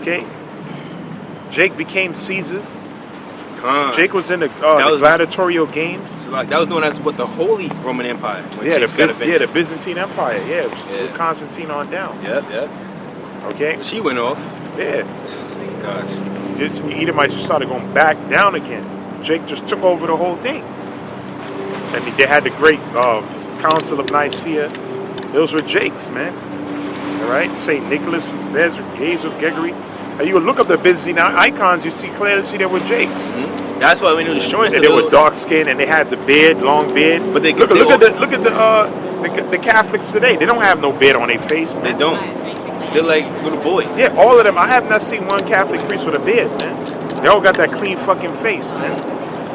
Okay. Jake became Caesar's. Jake was in the gladiatorial games. So like that was known as what, the Holy Roman Empire. The Byzantine Empire. Yeah, with Constantine on down. Yep. Okay. She went off. Yeah. Gosh. Just Edomites just started going back down again. Jake just took over the whole thing. And they had the great Council of Nicaea. Those were Jake's, man. All right, Saint Nicholas, Basil, Gregory. And you would look up the Byzantine icons, you clearly see they were Jakes. Mm-hmm. That's why when they were destroying stuff, they were dark skinned and they had the beard, long beard. But look at the Catholics today. They don't have no beard on their face. Man. They don't. They're like little boys. Yeah, all of them. I have not seen one Catholic priest with a beard, man. They all got that clean fucking face, man.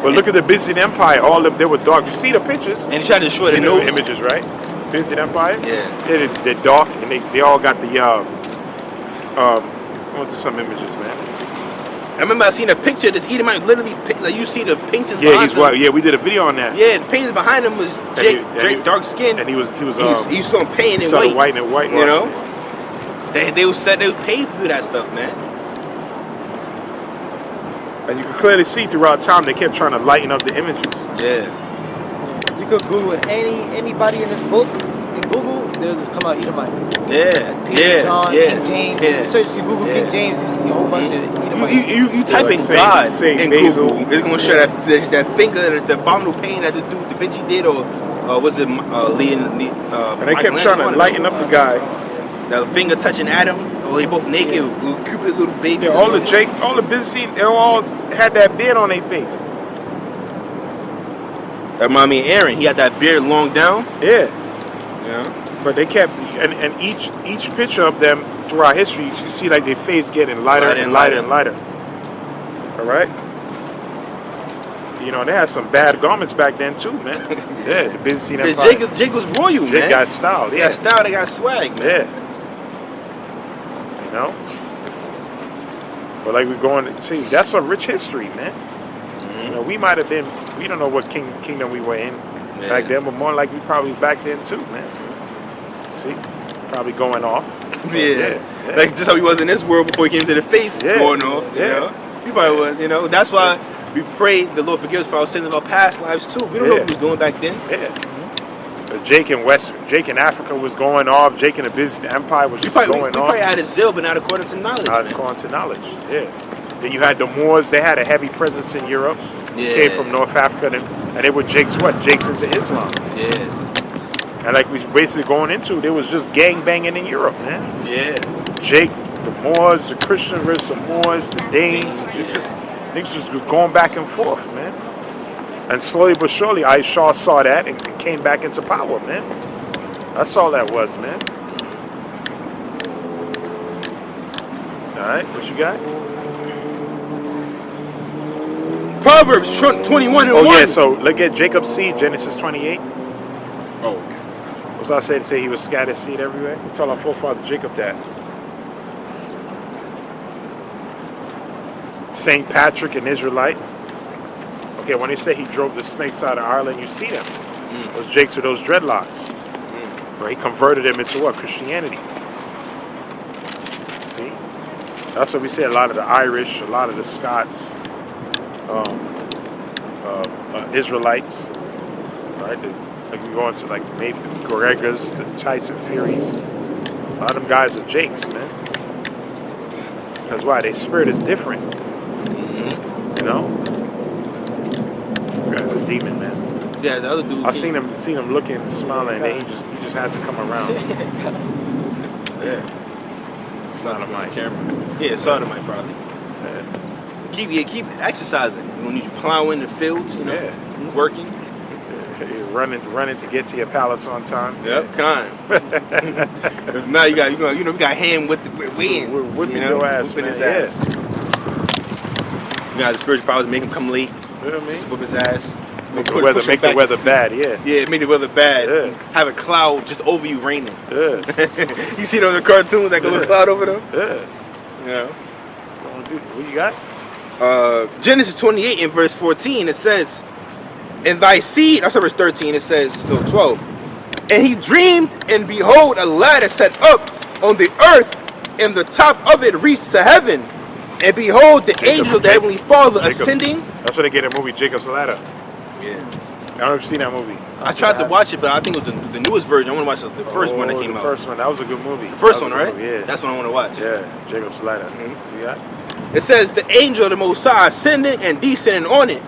But look at the Byzantine Empire. All of them, they were dark. You see the pictures? And they tried to destroy the nose. Images, right? Byzantine Empire. Yeah. They're dark and they all got the I went to some images, man. I remember I seen a picture of this Edomite literally, like you see the paintings behind him. Yeah, we did a video on that. Yeah, the paintings behind him was Jake, dark skin. And you saw him painting in white. You know? They paid to do that stuff, man. And you can clearly see throughout time they kept trying to lighten up the images. Yeah. You could Google anybody in this book. In Google, they'll just come out Edomite. John, King James. Yeah. Search you Google King James, you see a whole bunch of Edomites. You type in God in Google, it's gonna show that finger, the abominable pain that the dude Da Vinci did, or was it Leon? And they kept trying to lighten up the guy. The finger touching Adam, or they both naked, little cupid little baby. Yeah, all the Byzantine, they all had that beard on their face. That remind me of Aaron. He had that beard long down. Yeah. But they kept, and each picture of them throughout history, you see like their face getting lighter and lighter. All right. You know, they had some bad garments back then too, man. Yeah, the Byzantine Empire. Jake was royal, man. Jake got style. They got style. They got swag, man. Yeah. You know. But like we're going to see, that's a rich history, man. Mm-hmm. You know, we might have been. We don't know what kingdom we were in back then, but more like we probably was back then too, man. See, probably going off. Yeah. Like just how he was in this world before he came to the faith, going off. You know? He probably was. You know, that's why we pray the Lord forgive us for our sins of our past lives too. We don't know what he was doing back then. Yeah. Jake in Africa was going off. Jake in the Byzantine Empire was just going off. We probably had a zeal, but not according to knowledge. Yeah. Then you had the Moors. They had a heavy presence in Europe. Yeah. Came from North Africa, and they were Jake's into Islam. Yeah. And like we was basically going into, there was just gang banging in Europe, man. Yeah. Jake, the Moors, the Christians versus the Moors, the Danes, just niggas just going back and forth, man. And slowly but surely, Aisha saw that and came back into power, man. That's all that was, man. All right, what you got? Proverbs 21 and 1. Oh yeah, so look at Jacob's seed, Genesis 28. Oh. What's I say to say he was scattered seed everywhere? We tell our forefather Jacob that. Saint Patrick, an Israelite. Okay, when they say he drove the snakes out of Ireland, you see them. Those Jakes with those dreadlocks. Right? He converted them into what? Christianity. See? That's what we say. A lot of the Irish, a lot of the Scots, Israelites, right? Like we go into like maybe the Gregors, the Tyson Furies. A lot of them guys are Jakes, man. Because why? Their spirit is different. You know? This guy's a demon, man. Yeah, the other dude. I seen him looking, smiling, and then he just had to come around. Yeah. Sodomite. Camera. Yeah, sodomite probably. Yeah. Keep exercising. When you plowing the fields, you know, working. Running to get to your palace on time. Yep, kind. Now we got hand with the wind. We're whipping your ass, man. His ass. You got the spiritual powers to make him come late. You know what I mean? Just whip his ass. Make the weather bad, yeah. Yeah, make the weather bad. Yeah. Have a cloud just over you raining. Yeah. You see those in the cartoons, like a little cloud over them? Yeah. You know? What you got? Genesis 28 in verse 14, it says, "In thy seed," that's verse 13, it says, no, 12. "And he dreamed, and behold, a ladder set up on the earth, and the top of it reached to heaven. And behold, the angel of the Heavenly Father ascending. That's where they get a movie, Jacob's Ladder. Yeah. I don't know if you've seen that movie. I tried to watch it, but I think it was the newest version. I want to watch the first one that came out. The first one, that was a good movie. The first one, right? Movie, yeah. That's what I want to watch. Yeah, Jacob's Ladder. Yeah. It says, the angel of the Most High ascending and descending on it.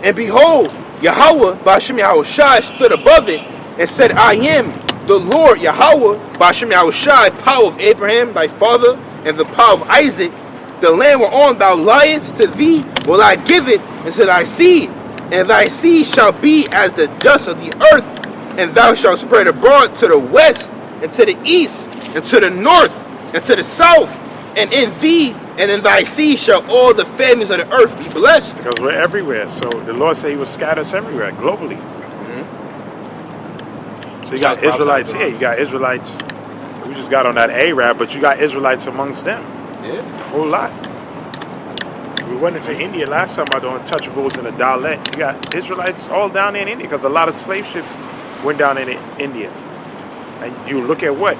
And behold, Yahweh, Ba'ashem Yahushai, stood above it and said, I am the Lord Yahweh, Ba'ashem Yahushai, power of Abraham, thy father, and the power of Isaac. The land whereon thou liest, to thee will I give it, and to thy seed. And thy seed shall be as the dust of the earth, and thou shalt spread abroad to the west, and to the east, and to the north, and to the south. And in thee and in thy seed shall all the families of the earth be blessed. Because we're everywhere. So the Lord said he will scatter us everywhere, globally. So you got Israelites here. You got Israelites. We just got on that Arab, but you got Israelites amongst them. Yeah. A whole lot. We went into India last time about the Untouchables and the Dalit. You got Israelites all down there in India because a lot of slave ships went down in India. And you look at what?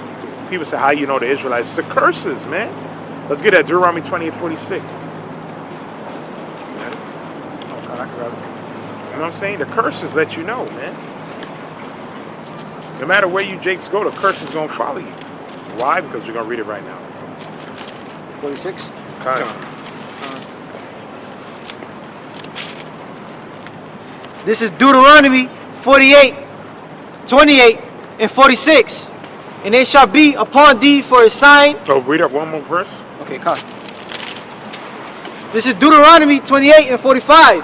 People say, how you know the Israelites? The curses, man. Let's get at Deuteronomy 28:46. You know what I'm saying? The curses let you know, man. No matter where you Jakes go, the curse is going to follow you. Why? Because we're going to read it right now. 46? This is Deuteronomy 48, 28, and 46. And it shall be upon thee for a sign. So read up one more verse. Okay, come. This is Deuteronomy 28 and 45.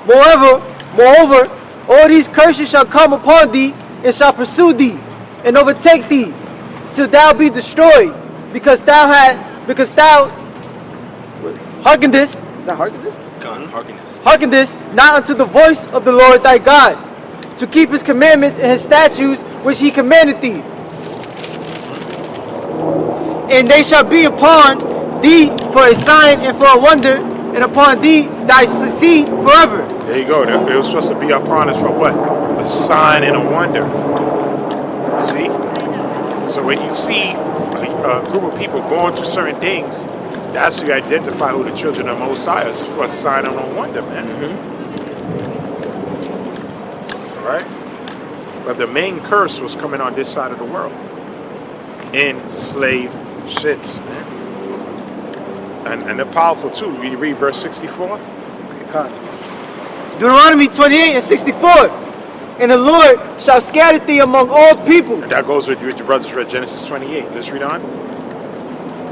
Moreover, all these curses shall come upon thee, and shall pursue thee, and overtake thee, till thou be destroyed, because thou hearkenest. Hearkenest not unto the voice of the Lord thy God, to keep his commandments and his statutes which he commanded thee. And they shall be upon thee for a sign and for a wonder, and upon thee thy seed forever. There you go. It was supposed to be upon us for what? A sign and a wonder. See? So when you see a group of people going through certain things, that's how you identify who the children of Most High is. It's for a sign and a wonder, man. All right? But the main curse was coming on this side of the world. Enslaved ships, man. And they're powerful too. You read verse 64. Okay, Deuteronomy 28 and 64. And the Lord shall scatter thee among all people. And that goes with your brothers read Genesis 28. Let's read on.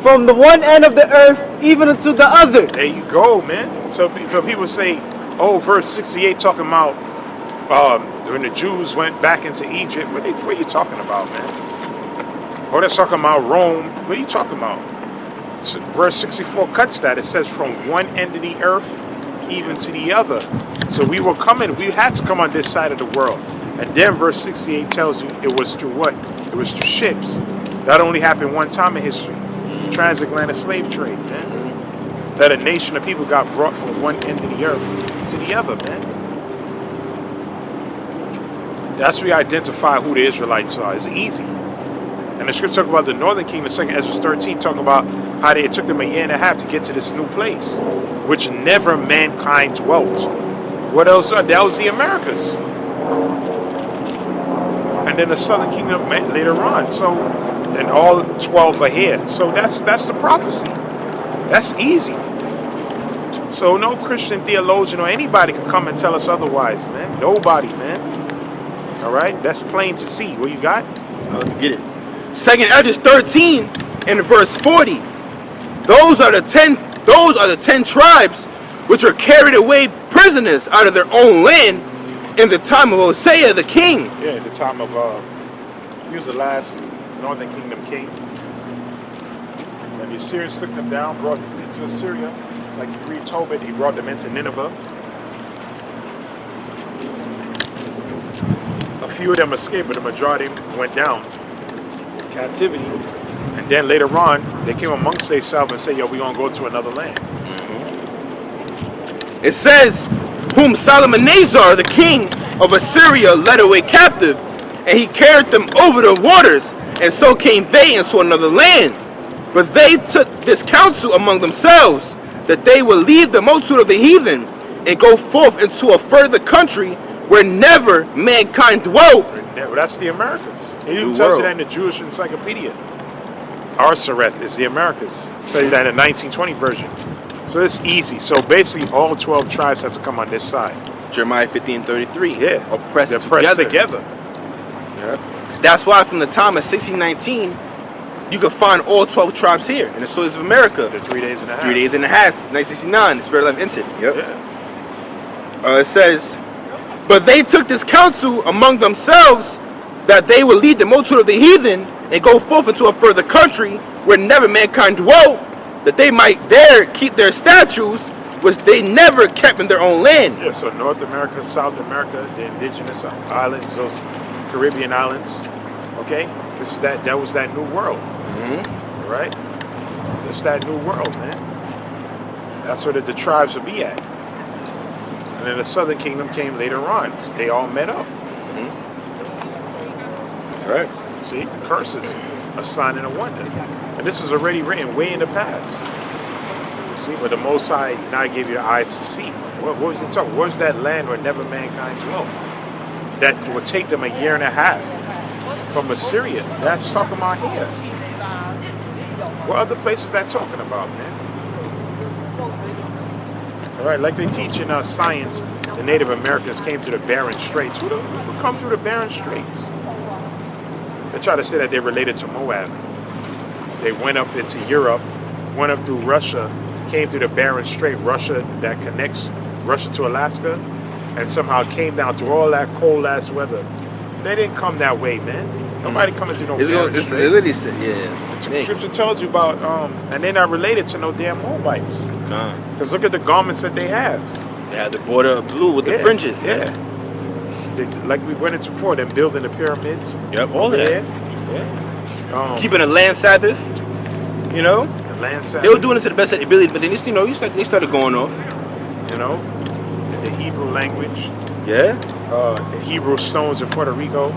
From the one end of the earth even unto the other. There you go, man. So people say, oh, verse 68 talking about when the Jews went back into Egypt. What are you talking about, man? Oh, they're talking about Rome. What are you talking about? So verse 64 cuts that. It says from one end of the earth even to the other. So we had to come on this side of the world. And then verse 68 tells you it was through what? It was through ships. That only happened one time in history. Transatlantic slave trade, man. That a nation of people got brought from one end of the earth to the other, man. That's where we identify who the Israelites are. It's easy. And the scripture talk about the northern kingdom, 2 Ezra 13, talking about how it took them 1.5 years to get to this new place, which never mankind dwelt. What else? That was the Americas. And then the southern kingdom later on. So, and all 12 are here. So that's the prophecy. That's easy. So no Christian theologian or anybody can come and tell us otherwise, man. Nobody, man. All right? That's plain to see. What you got? Get it. 2 Ezra 13 and verse 40. Those are the 10 tribes which were carried away prisoners out of their own land in the time of Hosea the king. Yeah, in the time of he was the last northern kingdom king. And the Assyrians took them down, brought them into Assyria. Like you read Tobit, he brought them into Nineveh. A few of them escaped, but the majority went down in captivity. And then later on, they came amongst themselves and said, yo, we're going to go to another land. It says, whom Salmanasar, the king of Assyria, led away captive, and he carried them over the waters, and so came they into another land. But they took this counsel among themselves that they would leave the multitude of the heathen and go forth into a further country where never mankind dwelt. Well, that's the Americas. It even New tells you world. that in the Jewish Encyclopedia. Arsaret is the Americas. Tell you that in the 1920 version. So it's easy. So basically, all 12 tribes have to come on this side. Jeremiah 15:33. Yeah, Oppressed they're together. pressed together. Yeah. That's why from the time of 1619, you can find all 12 tribes here in the soils of America. The 3 days and a half. 3 days and a half, 1969, the Spirit of Life entered. Yep. Yeah. It says, but they took this counsel among themselves that they would lead the multitude of the heathen and go forth into a further country where never mankind dwelt, that they might there keep their statutes, which they never kept in their own land. Yeah, so North America, South America, the indigenous islands, those Caribbean islands. Okay? This is that was that new world. Mm-hmm. Right? It's that new world, man. That's where the tribes will be at. And then the southern kingdom came later on. They all met up. Mm-hmm. That's right. See, the curses, a sign and a wonder. And this was already written way in the past. See, but the Most High now gave you eyes to see. What was it talking? What was that land where never mankind dwelt? That would take them 1.5 years from Assyria. That's talking about here. What other places that talking about, man? All right, like they teach in science, the Native Americans came to the Barren Straits. Who come through the Barren Straits? They try to say that they're related to Moab. They went up into Europe, went up through Russia, came through the Barren Strait, Russia that connects Russia to Alaska, and somehow came down through all that cold ass weather. They didn't come that way, man. Nobody coming through no Barren Strait. It literally said, yeah. The scripture tells you about, and they're not related to no damn Moabites. Because look at the garments that they have. They had the border of blue with the fringes. Yeah. Like we went into before, them building the pyramids. Yep, all of that. Yeah. Keeping a land Sabbath, you know. The land Sabbath. They were doing it to the best of their ability, but then they started going off. You know, the Hebrew language. Yeah. The Hebrew stones in Puerto Rico.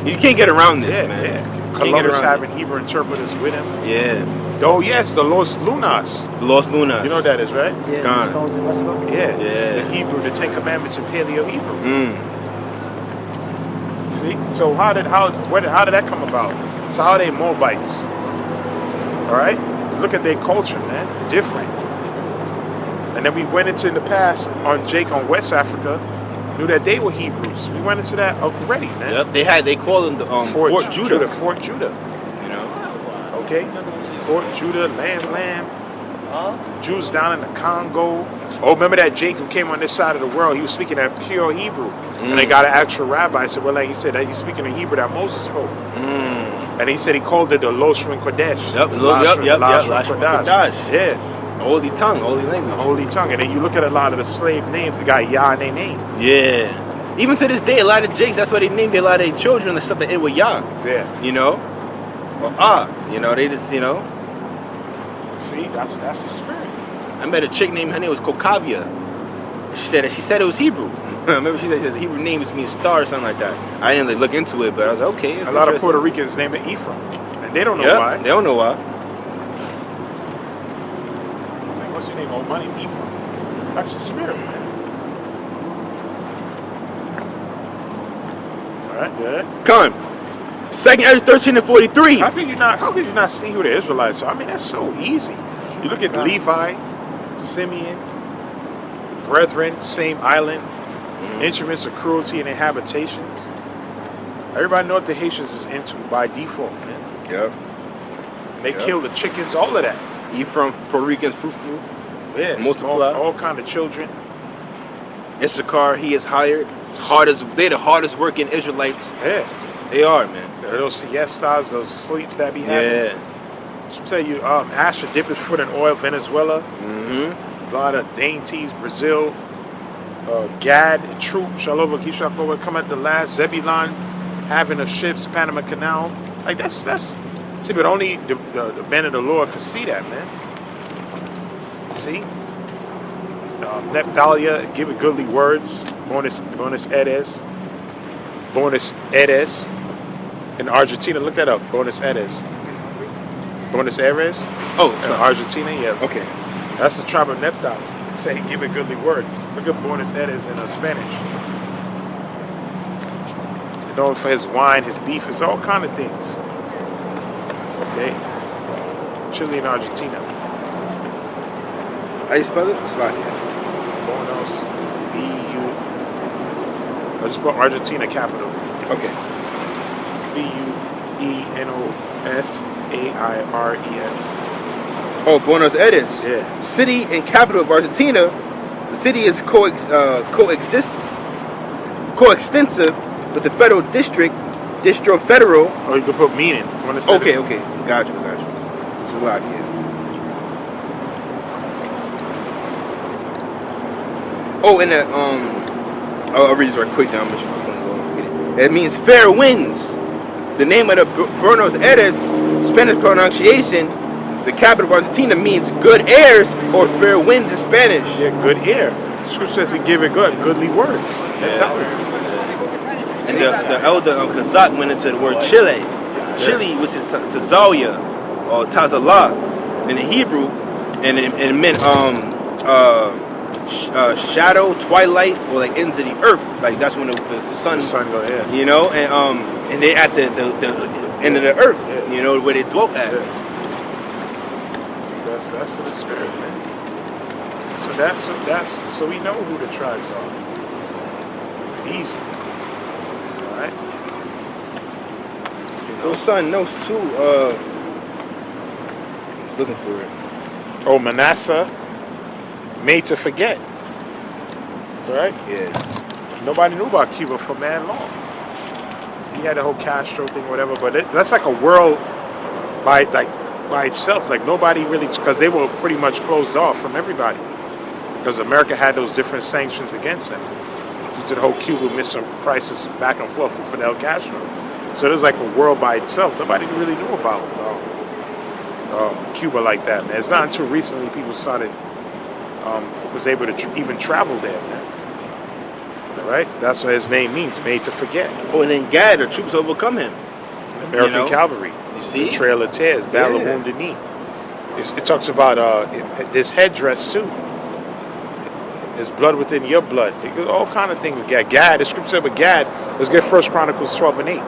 You can't get around this, man. Yeah. Columbus having Hebrew interpreters with him. Yeah. Oh yes, the Los Lunas. The Los Lunas. You know what that is, right? Yeah, the stones in Mexico. Yeah. Yeah. The Hebrew, the Ten Commandments in Paleo Hebrew. See? So how did that come about? So how are they Moabites? Alright? Look at their culture, man. Different. And then we went into the past on West Africa, knew that they were Hebrews. We went into that already, man. Yep, they called them the Fort Judah. Fort Judah. You know? Okay? Fort Judah, Lamb. Jews down in the Congo. Oh, remember that Jacob came on this side of the world? He was speaking that pure Hebrew. And they got an actual rabbi. Said, well, like he said, that he's speaking the Hebrew that Moses spoke. And he said he called it the Loshrin Kodesh. Yep. Lashon Kodesh. Yeah. Holy tongue, holy language. Holy tongue. And then you look at a lot of the slave names, they got Yah in their name. Yeah. Even to this day, a lot of Jakes, that's why they named a lot of their children the stuff that end with Yah. Yeah. You know? Or you know, they just, you know. See, that's the spirit. I met a chick named, her name was Kokavia. She said it was Hebrew. Remember she said the Hebrew name was mean star or something like that. I didn't look into it, but I was like, okay. A lot of Puerto Ricans name it Ephraim. And they don't know why. They don't know why. What's your name? Oh, my name Ephraim. That's the spirit, man. Alright, good. Come. 2nd Ezra 13:43. How could you not see who the Israelites are? I mean, that's so easy. You look at Levi, Simeon, brethren, same island, instruments of cruelty and their habitations. Everybody know what the Haitians is into by default, man. Yep. They kill the chickens, all of that. Ephraim, Puerto Ricans, fruitful. Yeah. Multiply. All kind of children. Issachar, he is hired. They're the hardest working Israelites. Yeah. They are, man. Those siestas, those sleeps that be having. Yeah. I'll tell you, Asher dip his foot in oil, Venezuela. Mm-hmm. A lot of dainties, Brazil. Gad, Troop, Shalova, Kishafova, come at the last. Zebulon, having the ships, Panama Canal. Like, that's see, but only the men of the Lord could see that, man. See? Nepthalia, give it goodly words. Bonus Edes. Bonus Edes. In Argentina, look that up. Bonus Edes. Buenos Aires, Oh, in sorry. Argentina. Yeah, Okay. that's the tribe of Neptali. Say, give it goodly words. Look at Buenos Aires in Spanish. You're known for his wine, his beef, his all kind of things. Okay, Chile and Argentina. How you spell it? Slovakia. Buenos, B-U. I just put Argentina capital. Okay. It's B-U-E-N-O-S-A-I-R-E-S. Oh, Buenos Aires. Yeah. City and capital of Argentina. The city is coextensive with the federal district, Distro Federal. Or you could put meaning. Buenos Aires. Okay. Got you. Slovakia. Oh, and I'll read this right quick down. I'm just going to forget it. It means fair winds. The name of the Buenos Aires, Spanish pronunciation, the capital of Argentina, means good airs or fair winds in Spanish. Yeah, good air. Scripture says to give it goodly words. Yeah. And the elder Kazak went into the word Chile. Chile, which is Tazalia or Tazala in the Hebrew, and it meant shadow, twilight, or like ends of the earth. Like that's when the sun. The sun go ahead. You know, and they at the end of the earth. Yeah. You know where they dwelt at. Yeah. That's to the spirit, man. So we know who the tribes are. Easy. All right. Little son knows too. Looking for it. Oh, Manasseh, made to forget. Right? Yeah. Nobody knew about Cuba for man long. He had the whole Castro thing, whatever, but that's like a world by itself. Like nobody really, because they were pretty much closed off from everybody. Because America had those different sanctions against them due to the whole Cuban Missile Crisis back and forth with Fidel Castro. So it was like a world by itself. Nobody really knew about Cuba like that, man. It's not until recently people started, was able to even travel there, man. All right? That's what his name means, made to forget. Oh, and then Gad, the troops overcome him. American cavalry. You see? The Trail of Tears, Battle of Wounded Knee. It talks about this headdress too. There's blood within your blood. All kind of things with Gad. Gad, the scripture of Gad. Let's get 1 Chronicles 12 and 8.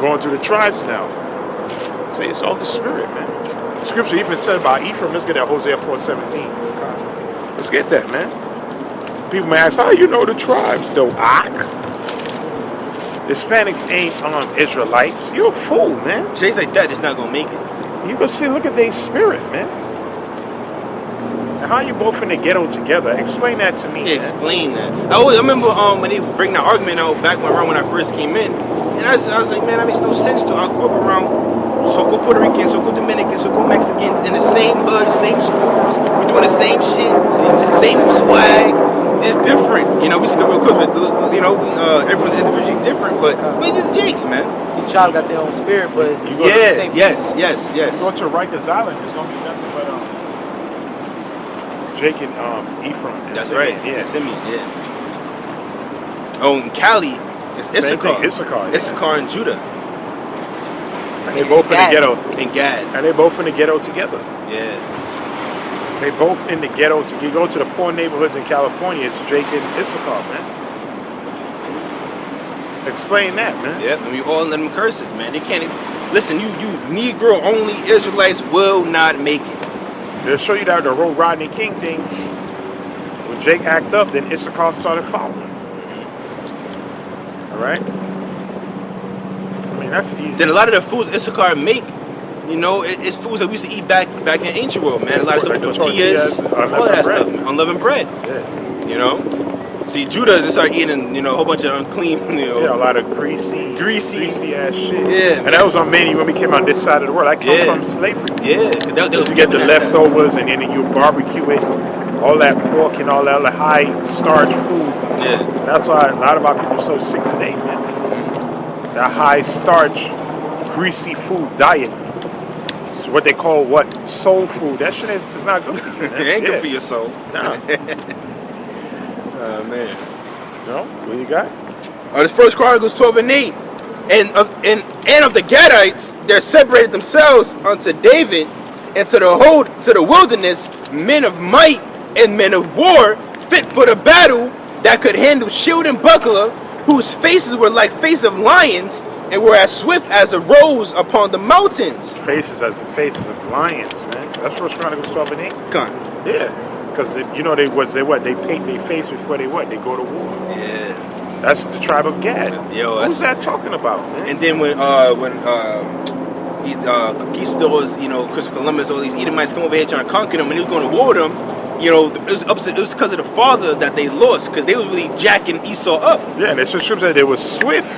Going through the tribes now. See, it's all the spirit, man. The scripture even said about Ephraim. Let's get that Hosea 4:17. Let's get that, man. People may ask, how you know the tribes? Though Hispanics ain't Israelites. You're a fool, man. Jays like that is not gonna make it. You go see, look at their spirit, man. And how you both in the ghetto together? Explain that to me. Yeah, explain that. I remember when they bring that argument out back when I first came in, and I was like, man, that makes no sense. Though I grew up around so-called Puerto Ricans, so-called Dominicans, so-called Mexicans in the same hood, same schools. We're doing the same shit, same swag. It's different, you know. We still, of course, everyone's individually different, but we're just Jakes, man. Each tribe got their own spirit, but it's the same. Yes. You go to Rikers Island, it's gonna be nothing but Jake and Ephraim. And That's Simeon. right. Yeah. Simeon, yeah. Oh, in Cali, it's Issachar. Issachar and Judah. And they both in the ghetto. And Gad. And they both in the ghetto together. Yeah. They both in the ghetto. You go to the poor neighborhoods in California, it's Jake and Issachar, man. Explain that, man. Yeah, and we all let them curses, man. They can't. Listen, you Negro only Israelites will not make it. They'll show you that the whole Rodney King thing. When Jake act up, then Issachar started following. All right. I mean, that's easy. Then a lot of the foods Issachar make, you know, it's foods that we used to eat back in ancient world, man. A lot of stuff, like tortillas, all that stuff, man. Unleavened bread. Yeah. You know. See, Judah, they started eating, you know, a whole bunch of unclean, you know. Yeah, a lot of greasy ass shit. Yeah. And that was on menu when we came on this side of the world. I come from slavery. Yeah. You get the leftovers and then you barbecue it. All that pork and all that other high starch food. Yeah. And that's why a lot of our people are so sick today, man. That high starch, greasy food diet. It's what they call soul food. That shit is not good for you, man. It ain't good for your soul. No. Oh, man. No? What you got? This 1 Chronicles 12 and 8. and of the Gadites, there separated themselves unto David, and to the wilderness, men of might and men of war, fit for the battle, that could handle shield and buckler, whose faces were like faces of lions, and were as swift as the roes upon the mountains. Faces as the faces of lions, man. That's First Chronicles 12 and 8. Con. Yeah, because they paint their face before they go to war. Yeah. That's the tribe of Gad. Yo, who's that talking about, man? And then when these conquistadors, Christopher Columbus, all these Edomites come over here trying to conquer them, and he was going to war with them. It was because of the father that they lost, because they was really jacking Esau up. Yeah, and it's just that they was swift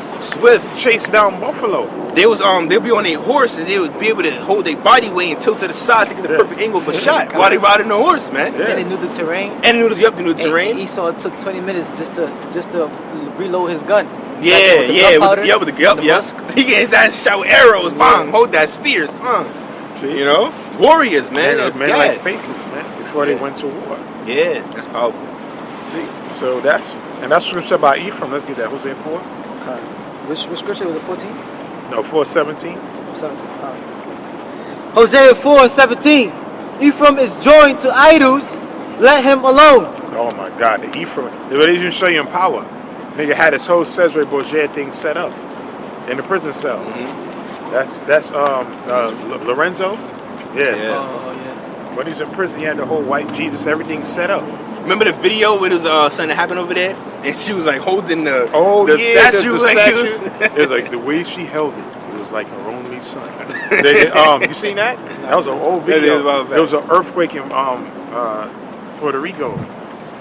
chase down buffalo. They'll be on their horse, and they would be able to hold their body weight and tilt to the side to get the perfect angle for shot while they riding the horse, man. Yeah. And they knew the terrain. And they knew the terrain. Esau took 20 minutes just to reload his gun. With the gun. He gets that shot with arrows, bang, hold that spear, See? Warriors, man. Men like faces, man, before they went to war. Yeah, that's powerful. See, so that's scripture about Ephraim. Let's get that. Hosea 4. Okay. Which scripture was it? 14? No, 4:17. 17. Hosea 4:17. Ephraim is joined to idols. Let him alone. Oh my God, the Ephraim. They would even show you in power. Nigga had his whole Cesare Borgia thing set up in the prison cell. Mm-hmm. That's Lorenzo. Yeah. Oh, yeah. When he's in prison, he had the whole white Jesus, everything set up. Remember the video where it was something that happened over there, and she was like holding the statue. The statue. It was like the way she held it. It was like her only son. You seen that? That was an old video. There was an earthquake in Puerto Rico,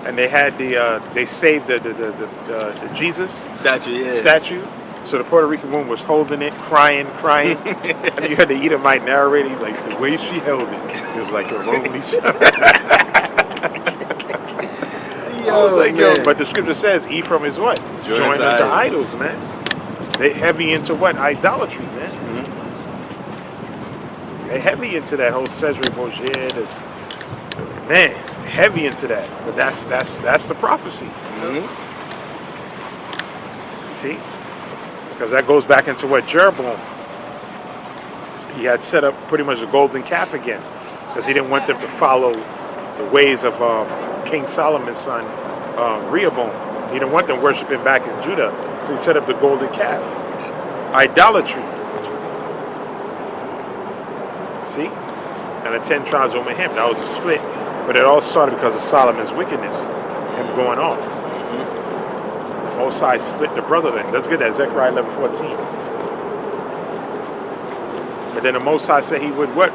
and they had they saved the Jesus statue. So the Puerto Rican woman was holding it, crying. And you had the Edomite narrator. He's like, the way she held it was like her only son. I was like, but the scripture says Ephraim is what? Joined unto idols, man. They heavy into what? Idolatry, man. Mm-hmm. They heavy into that whole Cesare Borgia. Man, heavy into that. But that's the prophecy. Mm-hmm. See? Because that goes back into what Jeroboam. He had set up pretty much the golden calf again. Because he didn't want them to follow the ways of King Solomon's son, Rehoboam. He didn't want them worshiping back in Judah. So he set up the golden calf. Idolatry. See? And the 10 tribes over him. That was a split. But it all started because of Solomon's wickedness. Him going off. Most High split the brotherhood. Let's get that. Zechariah 11:14. But then the Most High said he would what?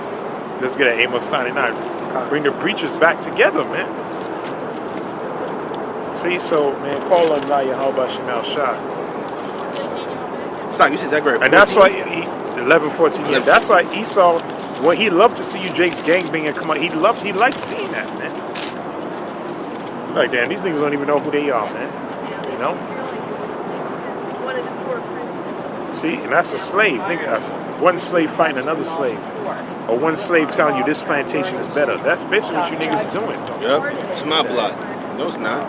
Let's get that. Amos 99. Bring the breaches back together, man. See, so man, call on Yahweh Shemal Shah. Stop, you said Zechariah. And that's why 11:14. Yeah, that's why Esau. Well, he loved to see you Jake's gangbanging come out. He liked seeing that, man. Like, damn, these niggas don't even know who they are, man. You know? See, and that's a slave. Nigga, one slave fighting another slave. Or one slave telling you this plantation is better. That's basically what you niggas are doing. Yep, it's my block. No, it's not.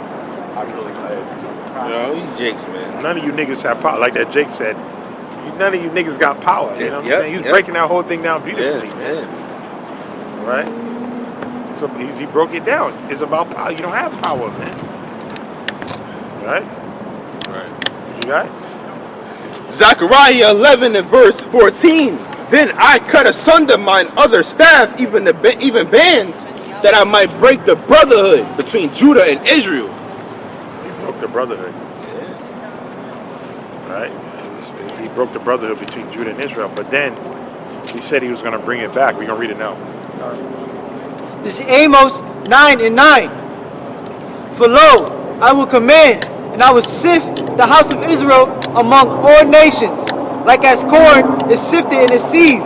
No, these Jakes, man. None of you niggas have power. Like that Jake said, none of you niggas got power. You know what I'm saying? He was breaking that whole thing down beautifully, man. Right? So he broke it down. It's about power. You don't have power, man. Right? You got it? Zechariah 11 and verse 14. Then I cut asunder mine other staff, even bands, that I might break the brotherhood between Judah and Israel. He broke the brotherhood. Right? He broke the brotherhood between Judah and Israel. But then he said he was going to bring it back. We're going to read it now. This is Amos 9 and 9. For lo, I will command, and I will sift the house of Israel among all nations, like as corn is sifted in a sieve,